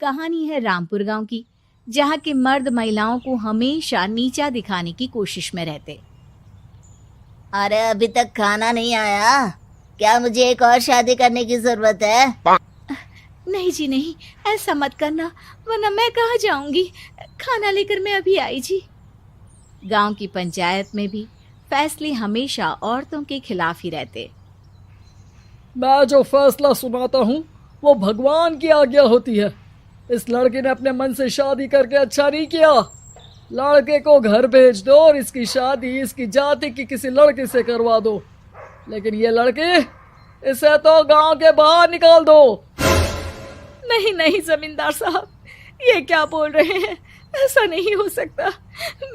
कहानी है रामपुर गांव की, जहां के मर्द महिलाओं को हमेशा नीचा दिखाने की कोशिश में रहते। अरे अभी तक खाना नहीं आया, क्या मुझे एक और शादी करने की जरूरत है? नहीं जी नहीं, ऐसा मत करना, वरना मैं कहाँ जाऊंगी। खाना लेकर मैं अभी आई जी। गांव की पंचायत में भी फैसले हमेशा औरतों के खिलाफ ही रहते। मैं जो फैसला सुनाता हूँ वो भगवान की आज्ञा होती है। इस लड़के ने अपने मन से शादी करके अच्छा नहीं किया। लड़के को घर भेज दो और इसकी शादी इसकी जाति की किसी लड़के से करवा दो, लेकिन ये लड़की, इसे तो गांव के बाहर निकाल दो। नहीं नहीं जमींदार साहब, ये क्या बोल रहे हैं? ऐसा नहीं हो सकता।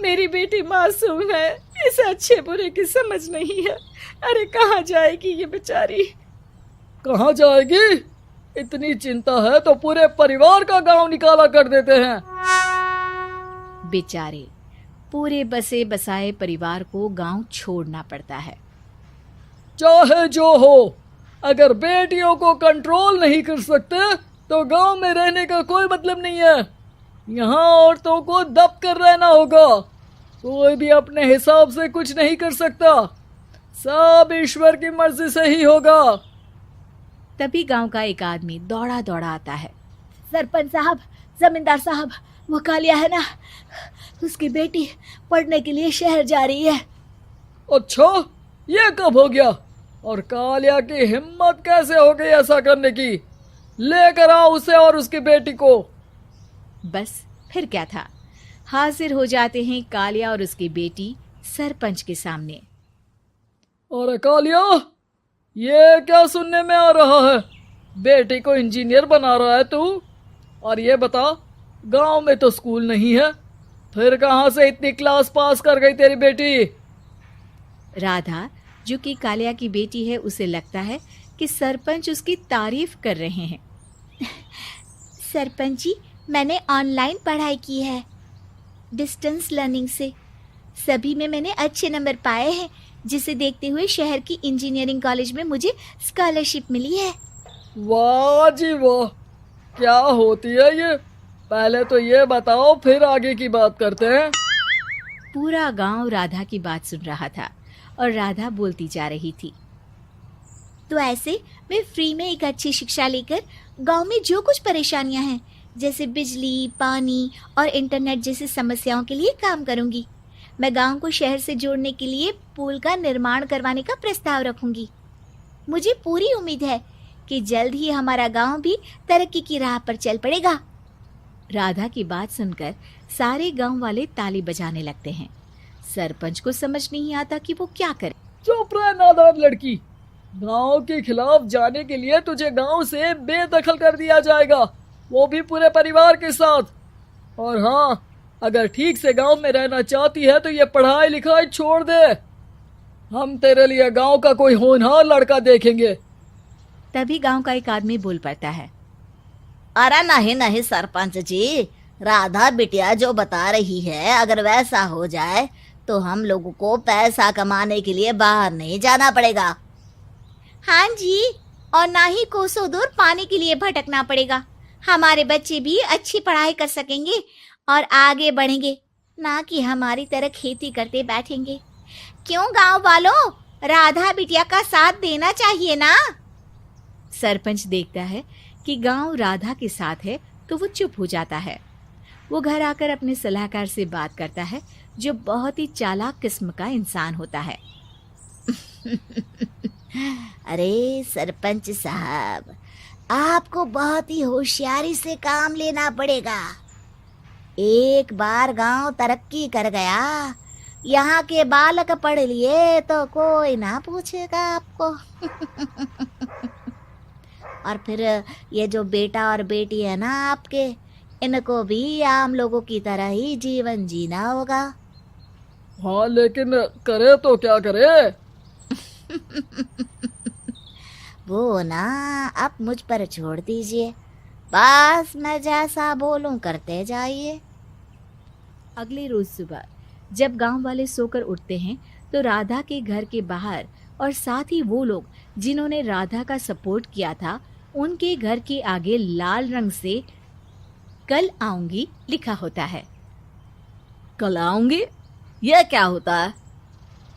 मेरी बेटी मासूम है, इसे अच्छे बुरे की समझ नहीं है। अरे कहाँ जाएगी ये बेचारी? कहाँ जाएगी? इतनी चिंता है तो पूरे परिवार का गांव निकाला कर देते हैं। बेचारे पूरे बसे बसाए परिवार को गांव छोड़ना पड़ता है। चाहे जो हो, अगर बेटियों को कंट्रोल नहीं कर सकते तो गांव में रहने का कोई मतलब नहीं है। यहाँ औरतों को दब कर रहना होगा। कोई भी अपने हिसाब से कुछ नहीं कर सकता, सब ईश्वर की मर्जी से ही होगा। तभी गांव का एक आदमी दौड़ा दौड़ा आता है। सरपंच साहब, जमींदार साहब, वो कालिया है ना, उसकी बेटी पढ़ने के लिए शहर जा रही है। अच्छा, ये कब हो गया? और कालिया की हिम्मत कैसे हो गई ऐसा करने की? लेकर आओ उसे और उसकी बेटी को। बस फिर क्या था, हाजिर हो जाते हैं कालिया और उसकी बेटी सरपंच के सामने। और कालिया, ये क्या सुनने में आ रहा है? बेटी को इंजीनियर बना रहा है तू? और ये बता, गांव में तो स्कूल नहीं है, फिर कहां से इतनी क्लास पास कर गई तेरी बेटी? राधा, जो कि कालिया की बेटी है, उसे लगता है कि सरपंच उसकी तारीफ कर रहे हैं। सरपंच जी, मैंने ऑनलाइन पढ़ाई की है, डिस्टेंस लर्निंग से। सभी में मैंने अच्छे नंबर पाए हैं, जिसे देखते हुए शहर की इंजीनियरिंग कॉलेज में मुझे स्कॉलरशिप मिली है। वाह जी वाह, क्या होती है ये? पहले तो ये बताओ, फिर आगे की बात करते हैं। पूरा गांव राधा की बात सुन रहा था और राधा बोलती जा रही थी। तो ऐसे मैं फ्री में एक अच्छी शिक्षा लेकर गांव में जो कुछ परेशानियां हैं, जैसे बिजली, पानी और इंटरनेट जैसी समस्याओं के लिए काम करूंगी। मैं गांव को शहर से जोड़ने के लिए पुल का निर्माण करवाने का प्रस्ताव रखूंगी। मुझे पूरी उम्मीद है कि जल्द ही हमारा गांव भी तरक्की की राह पर चल पड़ेगा। राधा की बात सुनकर सारे गांव वाले ताली बजाने लगते हैं। सरपंच को समझ नहीं आता कि वो क्या करे। चुप रह नादान लड़की, गांव के खिलाफ जाने के लिए तुझे गांव से बेदखल कर दिया जाएगा, वो भी पूरे परिवार के साथ। और हाँ, अगर ठीक से गांव में रहना चाहती है तो ये पढ़ाई लिखाई छोड़ दे। हम तेरे लिए गांव का कोई होनहार लड़का देखेंगे। तभी गांव का एक आदमी बोल पड़ता है। अरे नहीं नहीं सरपंच जी, राधा बिटिया जो बता रही है, अगर वैसा हो जाए तो हम लोगों को पैसा कमाने के लिए बाहर नहीं जाना पड़ेगा। हाँ जी, और ना ही कोसों दूर पानी के लिए भटकना पड़ेगा। हमारे बच्चे भी अच्छी पढ़ाई कर सकेंगे और आगे बढ़ेंगे, ना कि हमारी तरह खेती करते बैठेंगे। क्यों गांव वालों, राधा बिटिया का साथ देना चाहिए ना। सरपंच देखता है कि गांव राधा के साथ है तो वो चुप हो जाता है। वो घर आकर अपने सलाहकार से बात करता है, जो बहुत ही चालाक किस्म का इंसान होता है। अरे सरपंच साहब, आपको बहुत ही होशियारी से काम लेना पड़ेगा। एक बार गांव तरक्की कर गया, यहाँ के बालक पढ़ लिए तो कोई ना पूछेगा आपको। और फिर ये जो बेटा और बेटी है ना आपके, इनको भी आम लोगों की तरह ही जीवन जीना होगा। हाँ, लेकिन करे तो क्या करे? वो ना आप मुझ पर छोड़ दीजिए, बस मैं जैसा बोलूं करते जाइए। अगले रोज सुबह जब गांव वाले सोकर उठते हैं तो राधा के घर के बाहर और साथ ही वो लोग जिन्होंने राधा का सपोर्ट किया था, उनके घर के आगे लाल रंग से कल आऊंगी लिखा होता है। कल आऊंगी, यह क्या होता है?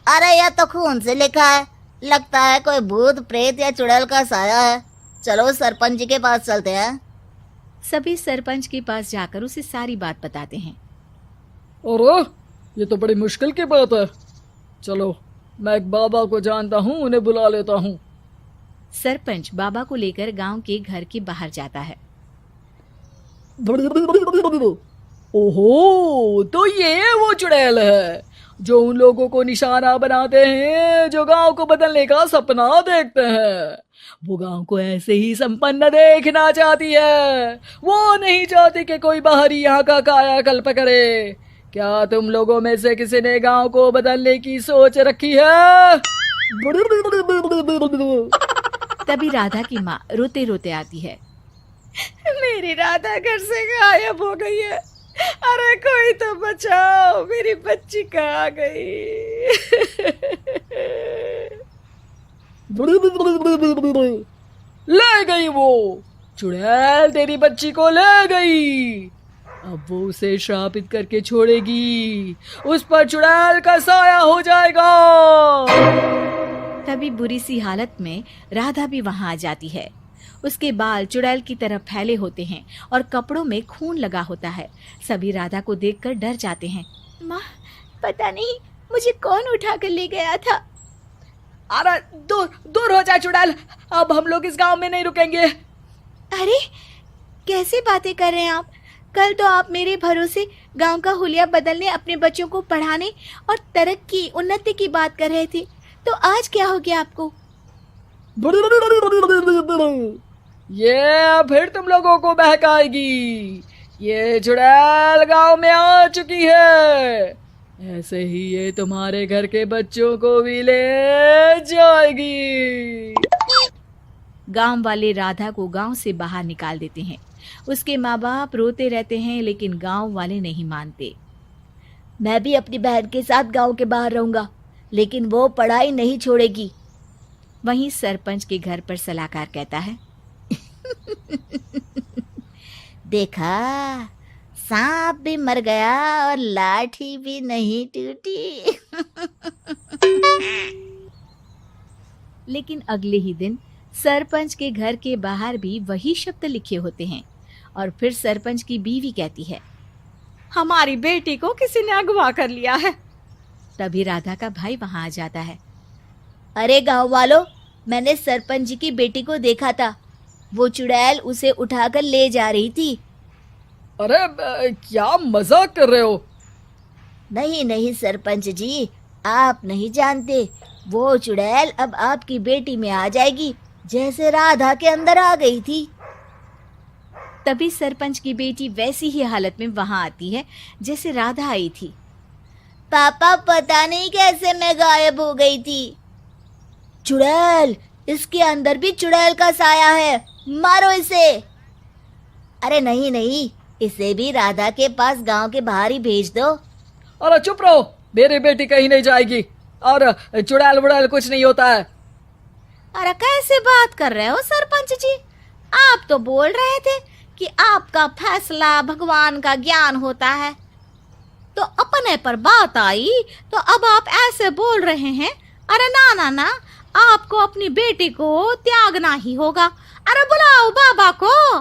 अरे यह तो खून से लिखा है, लगता है कोई भूत प्रेत या चुड़ैल का साया है। चलो सरपंच जी के पास चलते हैं। सभी सरपंच के पास जाकर उसे सारी बात बताते हैं। अरे ये तो बड़ी मुश्किल की बात है। चलो मैं एक बाबा को जानता हूँ, उन्हें बुला लेता हूँ। सरपंच बाबा को लेकर गांव के घर के बाहर जाता है। ओहो, तो ये वो चुड़ैल है जो उन लोगों को निशाना बनाते हैं जो गांव को बदलने का सपना देखते हैं। वो गांव को ऐसे ही संपन्न देखना चाहती है। वो नहीं चाहती कि कोई बाहरी यहाँ का कायाकल्प करे। क्या तुम लोगों में से किसी ने गांव को बदलने की सोच रखी है? तभी राधा की माँ रोते रोते आती है। मेरी राधा घर से गायब हो गई है। अरे कोई तो बचाओ, मेरी बच्ची कहाँ गई? ले गई वो चुड़ैल, तेरी बच्ची को ले गई। अब वो उसे श्रापित करके छोड़ेगी, उस पर चुड़ैल का साया हो जाएगा। तभी बुरी सी हालत में राधा भी वहां आ जाती है। उसके बाल चुड़ैल की तरह फैले होते हैं और कपड़ों में खून लगा होता है। सभी राधा को देखकर डर जाते हैं। माँ, पता नहीं मुझे कौन उठा कर ले गया था। अरे दूर दूर हो जा चुड़ैल, अब हम लोग इस गांव में नहीं रुकेंगे। अरे कैसे बातें कर रहे हैं आप? कल तो आप मेरे भरोसे गांव का हुलिया बदलने, अपने बच्चों को पढ़ाने और तरक्की उन्नति की बात कर रहे थे, तो आज क्या हो गया आपको? ये फिर तुम लोगों को बहकाएगी। ये चुड़ैल गांव में आ चुकी है, ऐसे ही ये तुम्हारे घर के बच्चों को भी ले जाएगी। गांव वाले राधा को गांव से बाहर निकाल देते हैं। उसके माँ बाप रोते रहते हैं, लेकिन गांव वाले नहीं मानते। मैं भी अपनी बहन के साथ गांव के बाहर रहूंगा, लेकिन वो पढ़ाई नहीं छोड़ेगी। वहीं सरपंच के घर पर सलाहकार कहता है। देखा, सांप भी मर गया और लाठी भी नहीं टूटी। लेकिन अगले ही दिन सरपंच के घर के बाहर भी वही शब्द लिखे होते हैं और फिर सरपंच की बीवी कहती है, हमारी बेटी को किसी ने अगवा कर लिया है। तभी राधा का भाई वहां आ जाता है। अरे गांव वालों, मैंने सरपंच जी की बेटी को देखा था। वो चुड़ैल उसे उठाकर ले जा रही थी। अरे क्या मजाक कर रहे हो? नहीं नहीं सरपंच जी, आप नहीं जानते। वो चुड़ैल अब आपकी बेटी में आ जाएगी, जैसे राधा के अंदर आ गई थी। तभी सरपंच की बेटी वैसी ही हालत में वहां आती है जैसे राधा आई थी। पापा, पता नहीं कैसे मैं गायब हो गई थी। चुड़ैल, इसके अंदर भी चुड़ैल का साया है, मारो इसे। अरे नहीं नहीं, इसे भी राधा के पास गांव के बाहर ही भेज दो। अरे चुप रहो, मेरी बेटी कहीं नहीं जाएगी और चुड़ैल वुड़ैल कुछ नहीं होता है। अरे कैसे बात कर रहे हो सरपंच जी? आप तो बोल रहे थे कि आपका फैसला भगवान का ज्ञान होता है, तो अपने पर बात आई तो अब आप ऐसे बोल रहे हैं। अरे ना ना ना, आपको अपनी बेटी को त्यागना ही होगा। अरे बुलाओ बाबा को।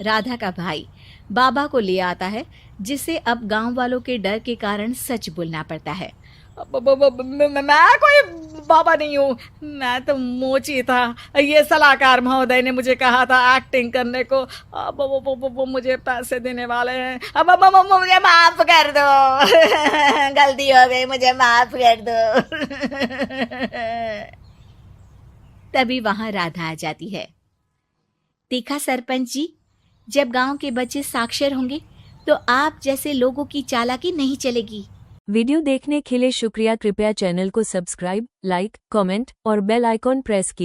राधा का भाई बाबा को ले आता है, जिसे अब गांव वालों के डर के कारण सच बोलना पड़ता है। मैं कोई बाबा नहीं हूँ, मैं तो मोची था। ये सलाहकार महोदय ने मुझे कहा था एक्टिंग करने को। अब वो मुझे पैसे देने वाले हैं। अब मुझे माफ कर दो। गलती हो गई, मुझे माफ कर दो। तभी वहां राधा आ जाती है। देखा सरपंच जी, जब गांव के बच्चे साक्षर होंगे तो आप जैसे लोगों की चालाकी नहीं चलेगी। वीडियो देखने के लिए शुक्रिया। कृपया चैनल को सब्सक्राइब, लाइक, कमेंट और बेल आइकॉन प्रेस कीजिए।